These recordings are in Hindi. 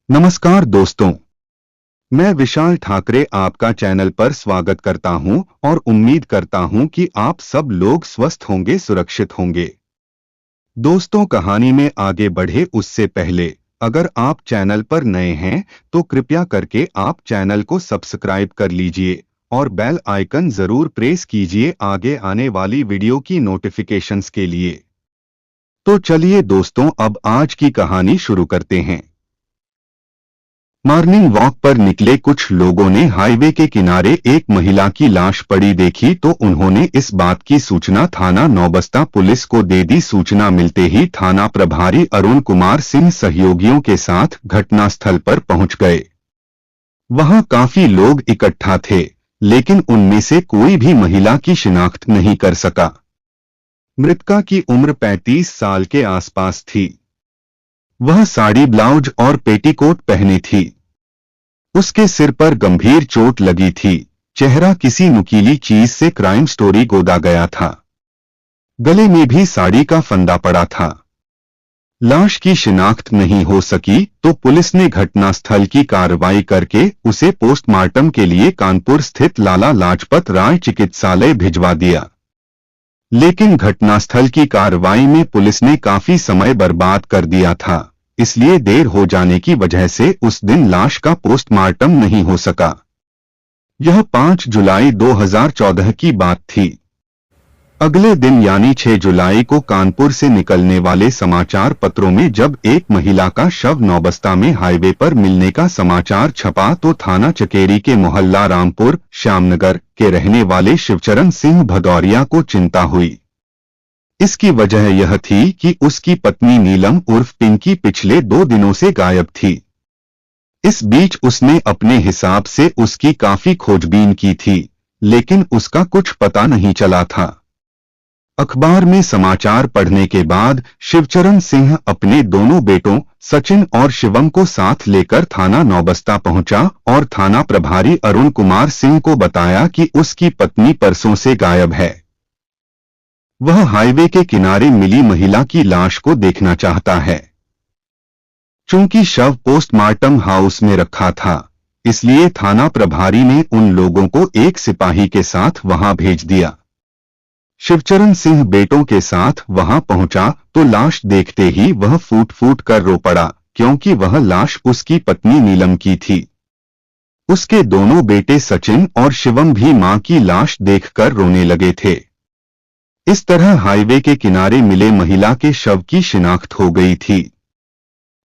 नमस्कार दोस्तों, मैं विशाल ठाकरे आपका चैनल पर स्वागत करता हूं और उम्मीद करता हूं कि आप सब लोग स्वस्थ होंगे, सुरक्षित होंगे। दोस्तों, कहानी में आगे बढ़े उससे पहले अगर आप चैनल पर नए हैं तो कृपया करके आप चैनल को सब्सक्राइब कर लीजिए और बेल आइकन जरूर प्रेस कीजिए आगे आने वाली वीडियो की नोटिफिकेशंस के लिए। तो चलिए दोस्तों, अब आज की कहानी शुरू करते हैं। मॉर्निंग वॉक पर निकले कुछ लोगों ने हाईवे के किनारे एक महिला की लाश पड़ी देखी तो उन्होंने इस बात की सूचना थाना नौबस्ता पुलिस को दे दी। सूचना मिलते ही थाना प्रभारी अरुण कुमार सिंह सहयोगियों के साथ घटनास्थल पर पहुंच गए। वहां काफी लोग इकट्ठा थे, लेकिन उनमें से कोई भी महिला की शिनाख्त नहीं कर सका। मृतका की उम्र 35 साल के आसपास थी। वह साड़ी, ब्लाउज और पेटीकोट पहनी थी। उसके सिर पर गंभीर चोट लगी थी। चेहरा किसी नुकीली चीज से क्राइम स्टोरी गोदा गया था। गले में भी साड़ी का फंदा पड़ा था। लाश की शिनाख्त नहीं हो सकी तो पुलिस ने घटनास्थल की कार्रवाई करके उसे पोस्टमार्टम के लिए कानपुर स्थित लाला लाजपत राय चिकित्सालय भिजवा दिया। लेकिन घटनास्थल की कार्रवाई में पुलिस ने काफी समय बर्बाद कर दिया था, इसलिए देर हो जाने की वजह से उस दिन लाश का पोस्टमार्टम नहीं हो सका। यह 5 जुलाई 2014 की बात थी। अगले दिन यानी 6 जुलाई को कानपुर से निकलने वाले समाचार पत्रों में जब एक महिला का शव नौबस्ता में हाईवे पर मिलने का समाचार छपा तो थाना चकेरी के मोहल्ला रामपुर श्यामनगर के रहने वाले शिवचरण सिंह भदौरिया को चिंता हुई। इसकी वजह यह थी कि उसकी पत्नी नीलम उर्फ पिंकी पिछले 2 दिनों से गायब थी। इस बीच उसने अपने हिसाब से उसकी काफी खोजबीन की थी, लेकिन उसका कुछ पता नहीं चला था। अखबार में समाचार पढ़ने के बाद शिवचरण सिंह अपने दोनों बेटों सचिन और शिवम को साथ लेकर थाना नौबस्ता पहुंचा और थाना प्रभारी अरुण कुमार सिंह को बताया कि उसकी पत्नी परसों से गायब है। वह हाईवे के किनारे मिली महिला की लाश को देखना चाहता है। चूंकि शव पोस्टमार्टम हाउस में रखा था, इसलिए थाना प्रभारी ने उन लोगों को एक सिपाही के साथ वहां भेज दिया। शिवचरण सिंह बेटों के साथ वहां पहुंचा तो लाश देखते ही वह फूट फूट कर रो पड़ा, क्योंकि वह लाश उसकी पत्नी नीलम की थी। उसके दोनों बेटे सचिन और शिवम भी मां की लाश देखकर रोने लगे थे। इस तरह हाईवे के किनारे मिले महिला के शव की शिनाख्त हो गई थी।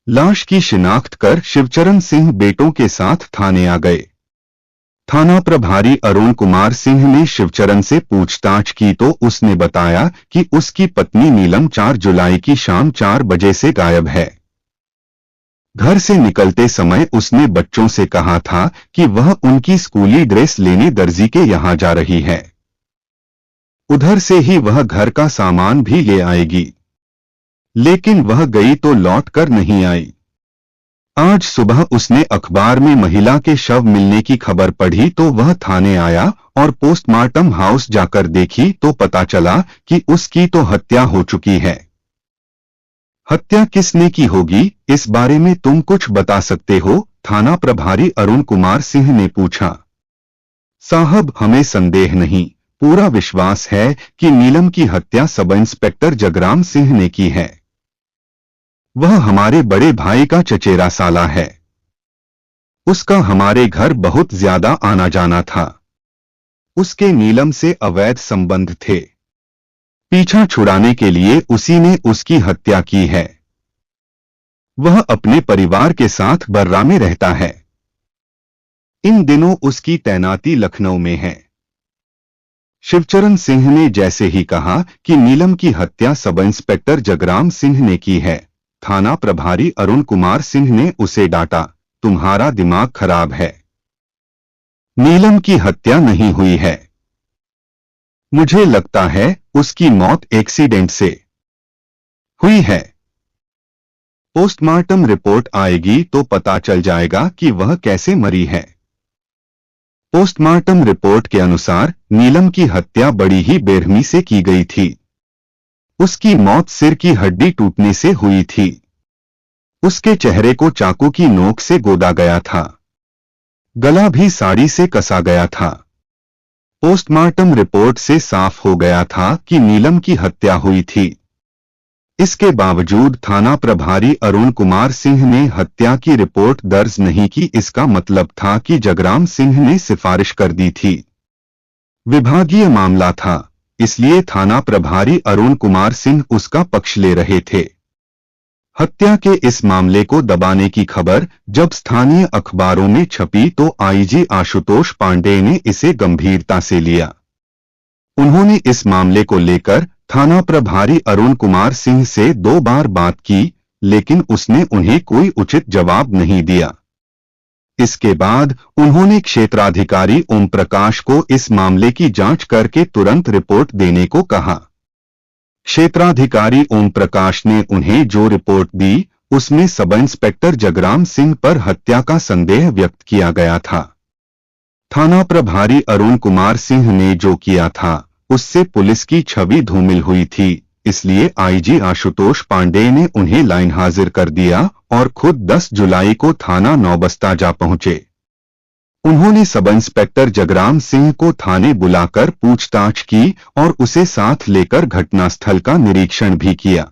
लाश की शिनाख्त कर शिवचरण सिंह बेटों के साथ थाने आ गए। थाना प्रभारी अरुण कुमार सिंह ने शिवचरण से पूछताछ की तो उसने बताया कि उसकी पत्नी नीलम 4 जुलाई की शाम 4 बजे से गायब है। घर से निकलते समय उसने बच्चों से कहा था कि वह उनकी स्कूली ड्रेस लेने दर्जी के यहां जा रही है। उधर से ही वह घर का सामान भी ले आएगी, लेकिन वह गई तो लौट कर नहीं आई। आज सुबह उसने अखबार में महिला के शव मिलने की खबर पढ़ी तो वह थाने आया और पोस्टमार्टम हाउस जाकर देखी तो पता चला कि उसकी तो हत्या हो चुकी है। हत्या किसने की होगी, इस बारे में तुम कुछ बता सकते हो? थाना प्रभारी अरुण कुमार सिंह ने पूछा। साहब, हमें संदेह नहीं, पूरा विश्वास है कि नीलम की हत्या सब इंस्पेक्टर जगराम सिंह ने की है। वह हमारे बड़े भाई का चचेरा साला है। उसका हमारे घर बहुत ज्यादा आना जाना था। उसके नीलम से अवैध संबंध थे। पीछा छुड़ाने के लिए उसी ने उसकी हत्या की है। वह अपने परिवार के साथ बर्रा में रहता है। इन दिनों उसकी तैनाती लखनऊ में है। शिवचरण सिंह ने जैसे ही कहा कि नीलम की हत्या सब इंस्पेक्टर जगराम सिंह ने की है, थाना प्रभारी अरुण कुमार सिंह ने उसे डांटा, तुम्हारा दिमाग खराब है। नीलम की हत्या नहीं हुई है। मुझे लगता है उसकी मौत एक्सीडेंट से हुई है। पोस्टमार्टम रिपोर्ट आएगी तो पता चल जाएगा कि वह कैसे मरी है। पोस्टमार्टम रिपोर्ट के अनुसार नीलम की हत्या बड़ी ही बेरहमी से की गई थी। उसकी मौत सिर की हड्डी टूटने से हुई थी। उसके चेहरे को चाकू की नोक से गोदा गया था। गला भी साड़ी से कसा गया था। पोस्टमार्टम रिपोर्ट से साफ हो गया था कि नीलम की हत्या हुई थी। इसके बावजूद थाना प्रभारी अरुण कुमार सिंह ने हत्या की रिपोर्ट दर्ज नहीं की। इसका मतलब था कि जगराम सिंह ने सिफारिश कर दी थी। विभागीय मामला था, इसलिए थाना प्रभारी अरुण कुमार सिंह उसका पक्ष ले रहे थे। हत्या के इस मामले को दबाने की खबर जब स्थानीय अखबारों में छपी तो आईजी आशुतोष पांडेय ने इसे गंभीरता से लिया। उन्होंने इस मामले को लेकर थाना प्रभारी अरुण कुमार सिंह से 2 बार बात की, लेकिन उसने उन्हें कोई उचित जवाब नहीं दिया। इसके बाद उन्होंने क्षेत्राधिकारी ओम प्रकाश को इस मामले की जांच करके तुरंत रिपोर्ट देने को कहा। क्षेत्राधिकारी ओम प्रकाश ने उन्हें जो रिपोर्ट दी, उसमें सब इंस्पेक्टर जगराम सिंह पर हत्या का संदेह व्यक्त किया गया था। थाना प्रभारी अरुण कुमार सिंह ने जो किया था, उससे पुलिस की छवि धूमिल हुई थी, इसलिए आईजी आशुतोष पांडेय ने उन्हें लाइन हाजिर कर दिया और खुद 10 जुलाई को थाना नौबस्ता जा पहुंचे। उन्होंने सब इंस्पेक्टर जगराम सिंह को थाने बुलाकर पूछताछ की और उसे साथ लेकर घटनास्थल का निरीक्षण भी किया।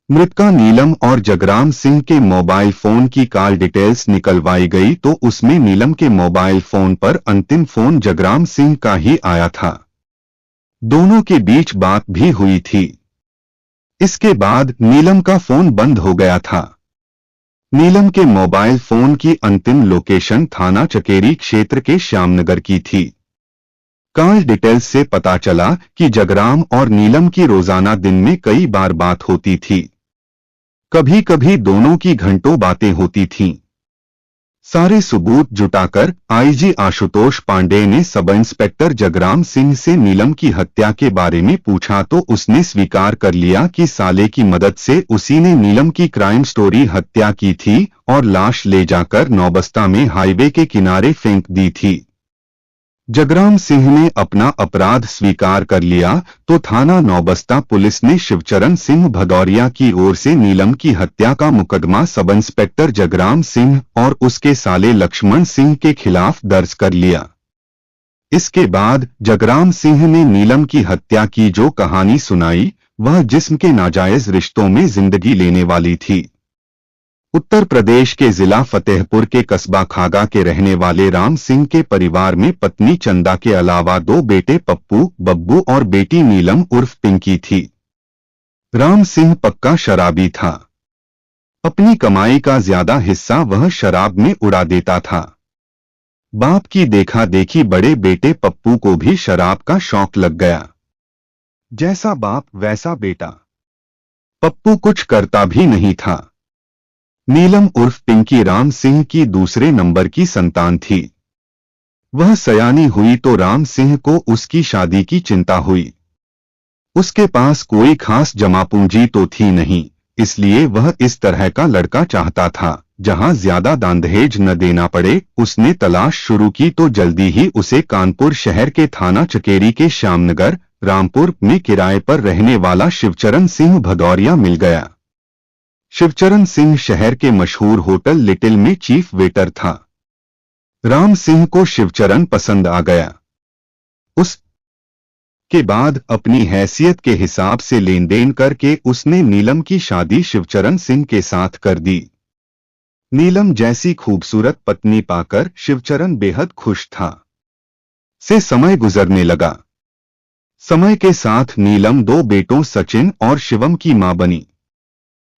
मृतका नीलम और जगराम सिंह के मोबाइल फोन की कॉल डिटेल्स निकलवाई गई तो उसमें नीलम के मोबाइल फोन पर अंतिम फोन जगराम सिंह का ही आया था। दोनों के बीच बात भी हुई थी। इसके बाद नीलम का फोन बंद हो गया था। नीलम के मोबाइल फोन की अंतिम लोकेशन थाना चकेरी क्षेत्र के श्यामनगर की थी। कॉल डिटेल्स से पता चला कि जगराम और नीलम की रोजाना दिन में कई बार बात होती थी। कभी कभी दोनों की घंटों बातें होती थीं। सारे सबूत जुटाकर आईजी आशुतोष पांडेय ने सब इंस्पेक्टर जगराम सिंह से नीलम की हत्या के बारे में पूछा तो उसने स्वीकार कर लिया कि साले की मदद से उसी ने नीलम की क्राइम स्टोरी हत्या की थी और लाश ले जाकर नौबस्ता में हाईवे के किनारे फेंक दी थी। जगराम सिंह ने अपना अपराध स्वीकार कर लिया तो थाना नौबस्ता पुलिस ने शिवचरण सिंह भदौरिया की ओर से नीलम की हत्या का मुकदमा सब इंस्पेक्टर जगराम सिंह और उसके साले लक्ष्मण सिंह के खिलाफ दर्ज कर लिया। इसके बाद जगराम सिंह ने नीलम की हत्या की जो कहानी सुनाई, वह जिस्म के नाजायज रिश्तों में जिंदगी लेने वाली थी। उत्तर प्रदेश के जिला फतेहपुर के कस्बा खागा के रहने वाले राम सिंह के परिवार में पत्नी चंदा के अलावा 2 बेटे पप्पू, बब्बू और बेटी नीलम उर्फ पिंकी थी। राम सिंह पक्का शराबी था। अपनी कमाई का ज्यादा हिस्सा वह शराब में उड़ा देता था। बाप की देखा देखी बड़े बेटे पप्पू को भी शराब का शौक लग गया। जैसा बाप वैसा बेटा। पप्पू कुछ करता भी नहीं था। नीलम उर्फ पिंकी राम सिंह की दूसरे नंबर की संतान थी। वह सयानी हुई तो राम सिंह को उसकी शादी की चिंता हुई। उसके पास कोई खास जमा पूंजी तो थी नहीं, इसलिए वह इस तरह का लड़का चाहता था जहां ज्यादा दान दहेज न देना पड़े। उसने तलाश शुरू की तो जल्दी ही उसे कानपुर शहर के थाना चकेरी के श्यामनगर रामपुर में किराए पर रहने वाला शिवचरण सिंह भदौरिया मिल गया। शिवचरण सिंह शहर के मशहूर होटल लिटिल में चीफ वेटर था। राम सिंह को शिवचरण पसंद आ गया। उसके बाद अपनी हैसियत के हिसाब से लेन देन करके उसने नीलम की शादी शिवचरण सिंह के साथ कर दी। नीलम जैसी खूबसूरत पत्नी पाकर शिवचरण बेहद खुश था। से समय गुजरने लगा। समय के साथ नीलम 2 बेटों सचिन और शिवम की मां बनी।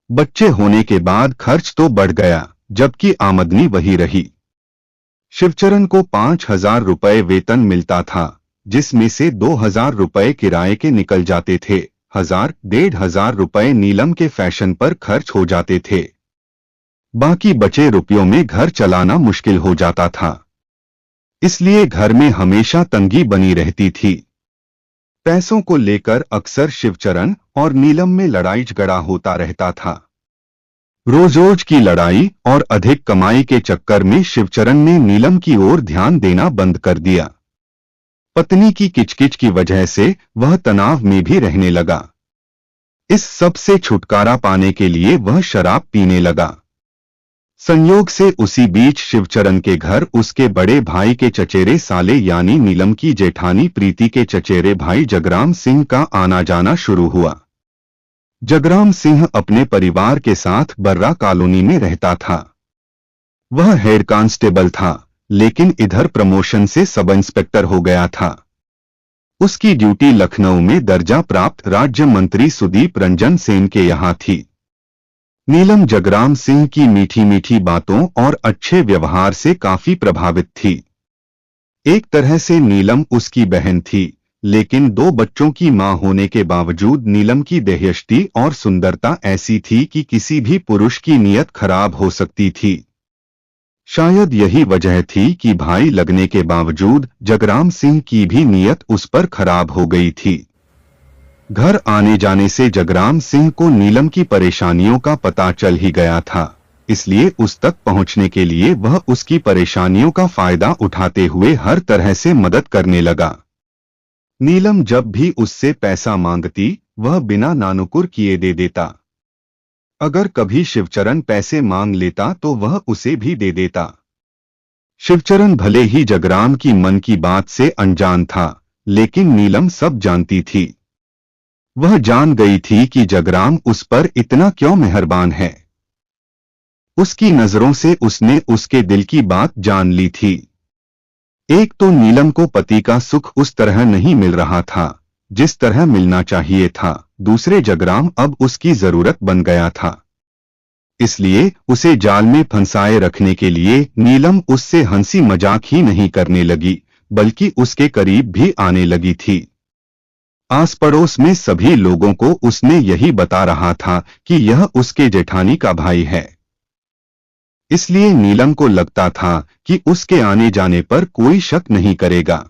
बच्चे होने के बाद खर्च तो बढ़ गया, जबकि आमदनी वही रही। शिवचरण को 5,000 रुपए वेतन मिलता था, जिसमें से 2,000 रुपए किराए के निकल जाते थे। 1,000-1,500 रुपए नीलम के फैशन पर खर्च हो जाते थे। बाकी बचे रुपयों में घर चलाना मुश्किल हो जाता था। इसलिए घर में हमेशा तंगी बनी रहती थी। पैसों को लेकर अक्सर शिवचरण और नीलम में लड़ाई झगड़ा होता रहता था। रोज की लड़ाई और अधिक कमाई के चक्कर में शिवचरण ने नीलम की ओर ध्यान देना बंद कर दिया। पत्नी की किचकिच की वजह से वह तनाव में भी रहने लगा। इस सब से छुटकारा पाने के लिए वह शराब पीने लगा। संयोग से उसी बीच शिवचरण के घर उसके बड़े भाई के चचेरे साले यानी नीलम की जेठानी प्रीति के चचेरे भाई जगराम सिंह का आना जाना शुरू हुआ। जगराम सिंह अपने परिवार के साथ बर्रा कॉलोनी में रहता था। वह हेड कांस्टेबल था, लेकिन इधर प्रमोशन से सब इंस्पेक्टर हो गया था। उसकी ड्यूटी लखनऊ में दर्जा प्राप्त राज्य मंत्री सुदीप रंजन सेन के यहाँ थी। नीलम जगराम सिंह की मीठी मीठी बातों और अच्छे व्यवहार से काफी प्रभावित थी। एक तरह से नीलम उसकी बहन थी, लेकिन 2 बच्चों की मां होने के बावजूद नीलम की देहयष्टि और सुंदरता ऐसी थी कि किसी भी पुरुष की नीयत खराब हो सकती थी। शायद यही वजह थी कि भाई लगने के बावजूद जगराम सिंह की भी नीयत उस पर खराब हो गई थी। घर आने जाने से जगराम सिंह को नीलम की परेशानियों का पता चल ही गया था, इसलिए उस तक पहुंचने के लिए वह उसकी परेशानियों का फायदा उठाते हुए हर तरह से मदद करने लगा। नीलम जब भी उससे पैसा मांगती, वह बिना नानुकुर किए दे देता। अगर कभी शिवचरण पैसे मांग लेता तो वह उसे भी दे देता। शिवचरण भले ही जगराम की मन की बात से अनजान था, लेकिन नीलम सब जानती थी। वह जान गई थी कि जगराम उस पर इतना क्यों मेहरबान है। उसकी नजरों से उसने उसके दिल की बात जान ली थी। एक तो नीलम को पति का सुख उस तरह नहीं मिल रहा था जिस तरह मिलना चाहिए था, दूसरे जगराम अब उसकी जरूरत बन गया था। इसलिए उसे जाल में फंसाए रखने के लिए नीलम उससे हंसी मजाक ही नहीं करने लगी, बल्कि उसके करीब भी आने लगी थी। आस पड़ोस में सभी लोगों को उसने यही बता रहा था कि यह उसके जेठानी का भाई है। इसलिए नीलम को लगता था कि उसके आने जाने पर कोई शक नहीं करेगा।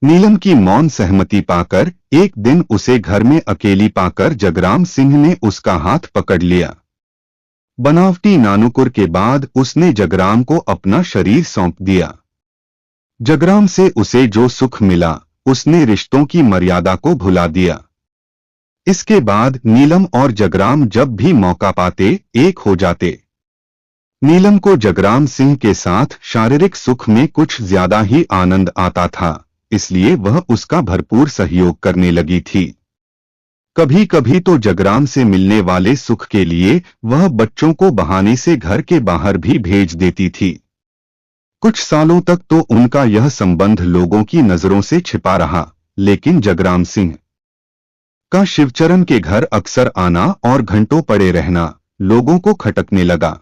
नीलम की मौन सहमति पाकर एक दिन उसे घर में अकेली पाकर जगराम सिंह ने उसका हाथ पकड़ लिया। बनावटी नानुकुर के बाद उसने जगराम को अपना शरीर सौंप दिया। जगराम से उसे जो सुख मिला, उसने रिश्तों की मर्यादा को भुला दिया। इसके बाद नीलम और जगराम जब भी मौका पाते एक हो जाते। नीलम को जगराम सिंह के साथ शारीरिक सुख में कुछ ज्यादा ही आनंद आता था, इसलिए वह उसका भरपूर सहयोग करने लगी थी। कभी कभी तो जगराम से मिलने वाले सुख के लिए वह बच्चों को बहाने से घर के बाहर भी भेज देती थी। कुछ सालों तक तो उनका यह संबंध लोगों की नजरों से छिपा रहा, लेकिन जगराम सिंह का शिवचरण के घर अक्सर आना और घंटों पड़े रहना लोगों को खटकने लगा।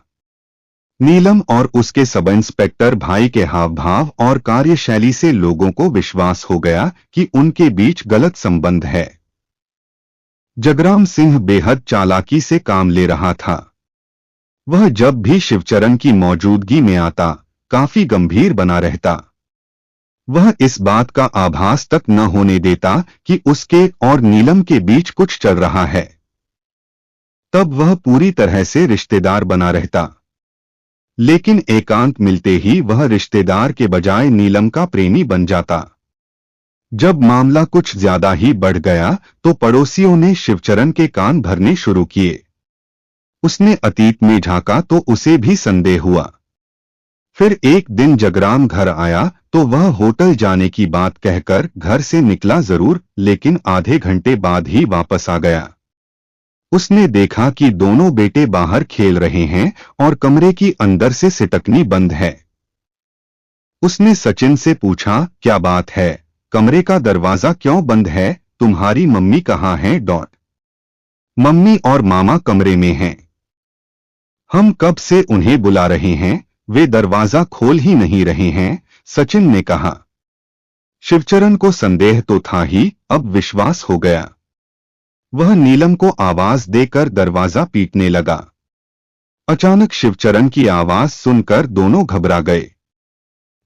नीलम और उसके सब इंस्पेक्टर भाई के हाव भाव और कार्यशैली से लोगों को विश्वास हो गया कि उनके बीच गलत संबंध है। जगराम सिंह बेहद चालाकी से काम ले रहा था। वह जब भी शिवचरण की मौजूदगी में आता, काफी गंभीर बना रहता। वह इस बात का आभास तक न होने देता कि उसके और नीलम के बीच कुछ चल रहा है। तब वह पूरी तरह से रिश्तेदार बना रहता। लेकिन एकांत मिलते ही वह रिश्तेदार के बजाय नीलम का प्रेमी बन जाता। जब मामला कुछ ज्यादा ही बढ़ गया तो पड़ोसियों ने शिवचरण के कान भरने शुरू किए। उसने अतीत में झांका तो उसे भी संदेह हुआ। फिर एक दिन जगराम घर आया तो वह होटल जाने की बात कहकर घर से निकला जरूर, लेकिन आधे घंटे बाद ही वापस आ गया। उसने देखा कि दोनों बेटे बाहर खेल रहे हैं और कमरे की अंदर से सिटकनी बंद है। उसने सचिन से पूछा, क्या बात है, कमरे का दरवाजा क्यों बंद है, तुम्हारी मम्मी कहाँ हैं? मम्मी और मामा कमरे में हैं। हम कब से उन्हें बुला रहे हैं, वे दरवाजा खोल ही नहीं रहे हैं, सचिन ने कहा। शिवचरण को संदेह तो था ही, अब विश्वास हो गया। वह नीलम को आवाज देकर दरवाजा पीटने लगा। अचानक शिवचरण की आवाज सुनकर दोनों घबरा गए।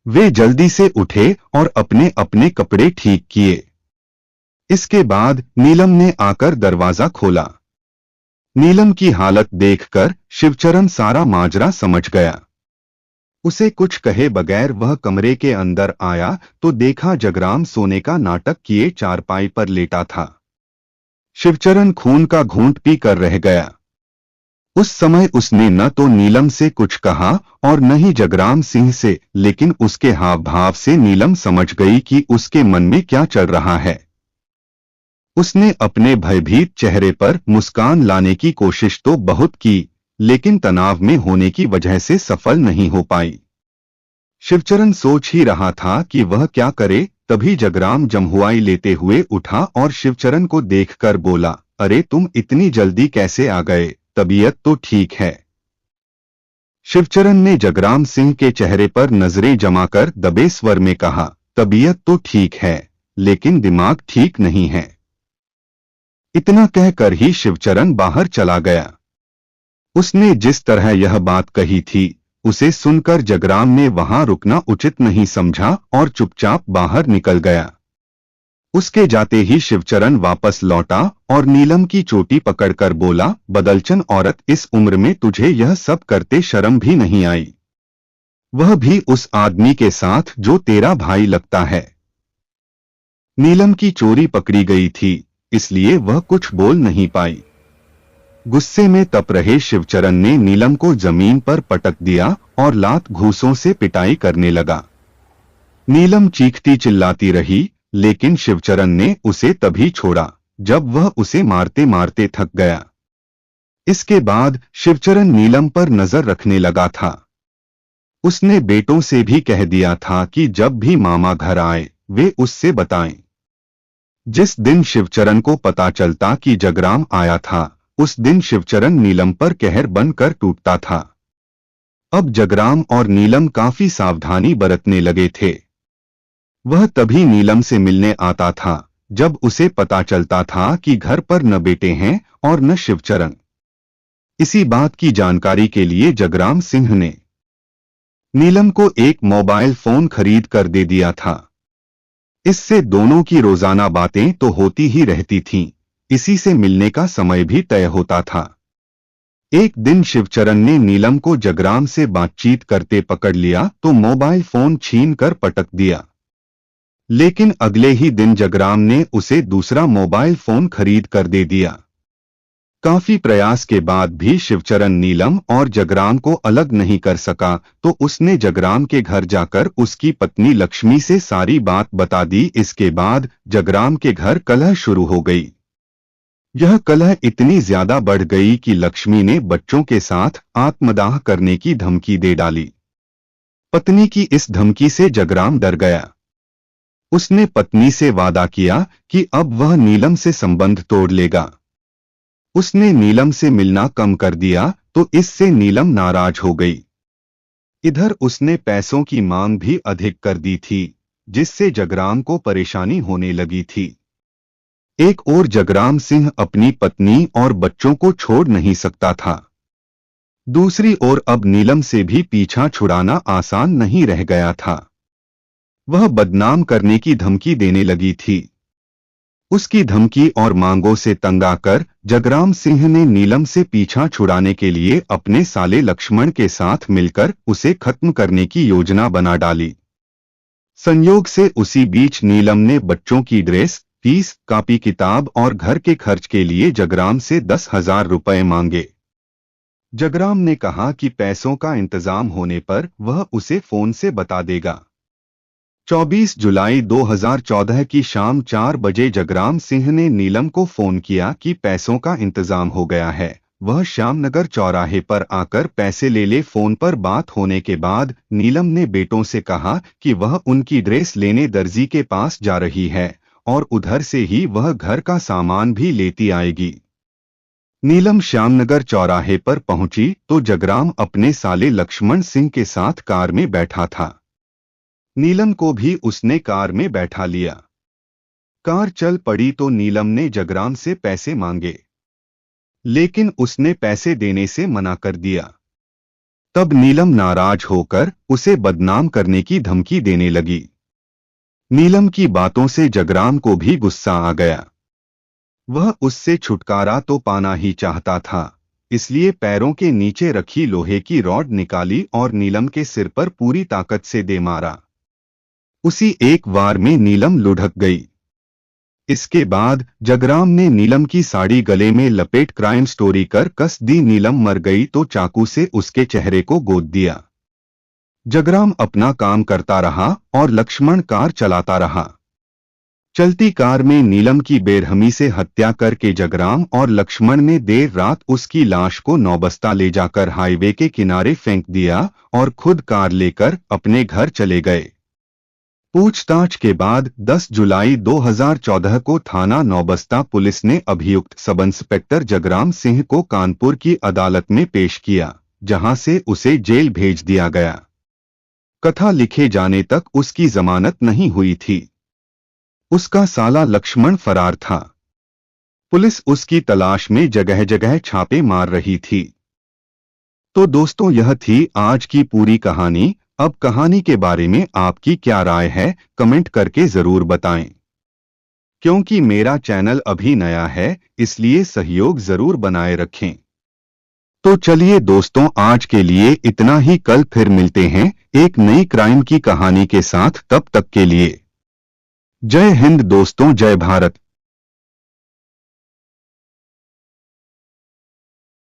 वे जल्दी से उठे और अपने अपने कपड़े ठीक किए। इसके बाद नीलम ने आकर दरवाजा खोला। नीलम की हालत देखकर शिवचरण सारा माजरा समझ गया। उसे कुछ कहे बगैर वह कमरे के अंदर आया तो देखा जगराम सोने का नाटक किए चारपाई पर लेटा था। शिवचरण खून का घूंट पी कर रह गया। उस समय उसने न तो नीलम से कुछ कहा और न ही जगराम सिंह से, लेकिन उसके हाव भाव से नीलम समझ गई कि उसके मन में क्या चल रहा है। उसने अपने भयभीत चेहरे पर मुस्कान लाने की कोशिश तो बहुत की, लेकिन तनाव में होने की वजह से सफल नहीं हो पाई। शिवचरण सोच ही रहा था कि वह क्या करे, तभी जगराम जम्हुआई लेते हुए उठा और शिवचरण को देखकर बोला, अरे तुम इतनी जल्दी कैसे आ गए, तबीयत तो ठीक है। शिवचरण ने जगराम सिंह के चेहरे पर नजरें जमाकर दबे स्वर में कहा, तबीयत तो ठीक है, लेकिन दिमाग ठीक नहीं है। इतना कहकर ही शिवचरण बाहर चला गया। उसने जिस तरह यह बात कही थी, उसे सुनकर जगराम ने वहां रुकना उचित नहीं समझा और चुपचाप बाहर निकल गया। उसके जाते ही शिवचरण वापस लौटा और नीलम की चोटी पकड़कर बोला, बदलचन औरत, इस उम्र में तुझे यह सब करते शर्म भी नहीं आई, वह भी उस आदमी के साथ जो तेरा भाई लगता है। नीलम की चोरी पकड़ी गई थी, इसलिए वह कुछ बोल नहीं पाई। गुस्से में तप रहे शिवचरण ने नीलम को जमीन पर पटक दिया और लात घूंसों से पिटाई करने लगा। नीलम चीखती चिल्लाती रही, लेकिन शिवचरण ने उसे तभी छोड़ा जब वह उसे मारते मारते थक गया। इसके बाद शिवचरण नीलम पर नजर रखने लगा था। उसने बेटों से भी कह दिया था कि जब भी मामा घर आए वे उससे बताएं। जिस दिन शिवचरण को पता चलता कि जगराम आया था, उस दिन शिवचरण नीलम पर कहर बनकर टूटता था। अब जगराम और नीलम काफी सावधानी बरतने लगे थे। वह तभी नीलम से मिलने आता था जब उसे पता चलता था कि घर पर न बेटे हैं और न शिवचरण। इसी बात की जानकारी के लिए जगराम सिंह ने नीलम को एक मोबाइल फोन खरीद कर दे दिया था। इससे दोनों की रोजाना बातें तो होती ही रहती थीं, इसी से मिलने का समय भी तय होता था। एक दिन शिवचरण ने नीलम को जगराम से बातचीत करते पकड़ लिया तो मोबाइल फोन छीन कर पटक दिया। लेकिन अगले ही दिन जगराम ने उसे दूसरा मोबाइल फोन खरीद कर दे दिया। काफी प्रयास के बाद भी शिवचरण नीलम और जगराम को अलग नहीं कर सका, तो उसने जगराम के घर जाकर उसकी पत्नी लक्ष्मी से सारी बात बता दी। इसके बाद जगराम के घर कलह शुरू हो गई। यह कलह इतनी ज्यादा बढ़ गई कि लक्ष्मी ने बच्चों के साथ आत्मदाह करने की धमकी दे डाली। पत्नी की इस धमकी से जगराम डर गया। उसने पत्नी से वादा किया कि अब वह नीलम से संबंध तोड़ लेगा। उसने नीलम से मिलना कम कर दिया तो इससे नीलम नाराज हो गई। इधर उसने पैसों की मांग भी अधिक कर दी थी, जिससे जगराम को परेशानी होने लगी थी। एक ओर जगराम सिंह अपनी पत्नी और बच्चों को छोड़ नहीं सकता था। दूसरी ओर अब नीलम से भी पीछा छुड़ाना आसान नहीं रह गया था। वह बदनाम करने की धमकी देने लगी थी। उसकी धमकी और मांगों से तंग आकर जगराम सिंह ने नीलम से पीछा छुड़ाने के लिए अपने साले लक्ष्मण के साथ मिलकर उसे खत्म करने की योजना बना डाली। संयोग से उसी बीच नीलम ने बच्चों की ड्रेस, फीस, कॉपी किताब और घर के खर्च के लिए जगराम से 10,000 रुपए मांगे। जगराम ने कहा कि पैसों का इंतजाम होने पर वह उसे फोन से बता देगा। 24 जुलाई 2014 की शाम 4 बजे जगराम सिंह ने नीलम को फोन किया कि पैसों का इंतजाम हो गया है, वह श्यामनगर चौराहे पर आकर पैसे ले ले। फोन पर बात होने के बाद नीलम ने बेटों से कहा कि वह उनकी ड्रेस लेने दर्जी के पास जा रही है और उधर से ही वह घर का सामान भी लेती आएगी। नीलम श्यामनगर चौराहे पर पहुंची तो जगराम अपने साले लक्ष्मण सिंह के साथ कार में बैठा था। नीलम को भी उसने कार में बैठा लिया। कार चल पड़ी तो नीलम ने जगराम से पैसे मांगे, लेकिन उसने पैसे देने से मना कर दिया। तब नीलम नाराज होकर उसे बदनाम करने की धमकी देने लगी। नीलम की बातों से जगराम को भी गुस्सा आ गया। वह उससे छुटकारा तो पाना ही चाहता था, इसलिए पैरों के नीचे रखी लोहे की रॉड निकाली और नीलम के सिर पर पूरी ताकत से दे मारा। उसी एक वार में नीलम लुढ़क गई। इसके बाद जगराम ने नीलम की साड़ी गले में लपेट क्राइम स्टोरी कर कस दी। नीलम मर गई तो चाकू से उसके चेहरे को गोद दिया। जगराम अपना काम करता रहा और लक्ष्मण कार चलाता रहा। चलती कार में नीलम की बेरहमी से हत्या करके जगराम और लक्ष्मण ने देर रात उसकी लाश को नौबस्ता ले जाकर हाईवे के किनारे फेंक दिया और खुद कार लेकर अपने घर चले गए। पूछताछ के बाद 10 जुलाई 2014 को थाना नौबस्ता पुलिस ने अभियुक्त सब इंस्पेक्टर जगराम सिंह को कानपुर की अदालत में पेश किया, जहां से उसे जेल भेज दिया गया। कथा लिखे जाने तक उसकी जमानत नहीं हुई थी। उसका साला लक्ष्मण फरार था। पुलिस उसकी तलाश में जगह जगह छापे मार रही थी। तो दोस्तों, यह थी आज की पूरी कहानी। अब कहानी के बारे में आपकी क्या राय है, कमेंट करके जरूर बताएं। क्योंकि मेरा चैनल अभी नया है, इसलिए सहयोग जरूर बनाए रखें। तो चलिए दोस्तों, आज के लिए इतना ही। कल फिर मिलते हैं एक नई क्राइम की कहानी के साथ। तब तक के लिए जय हिंद दोस्तों, जय भारत।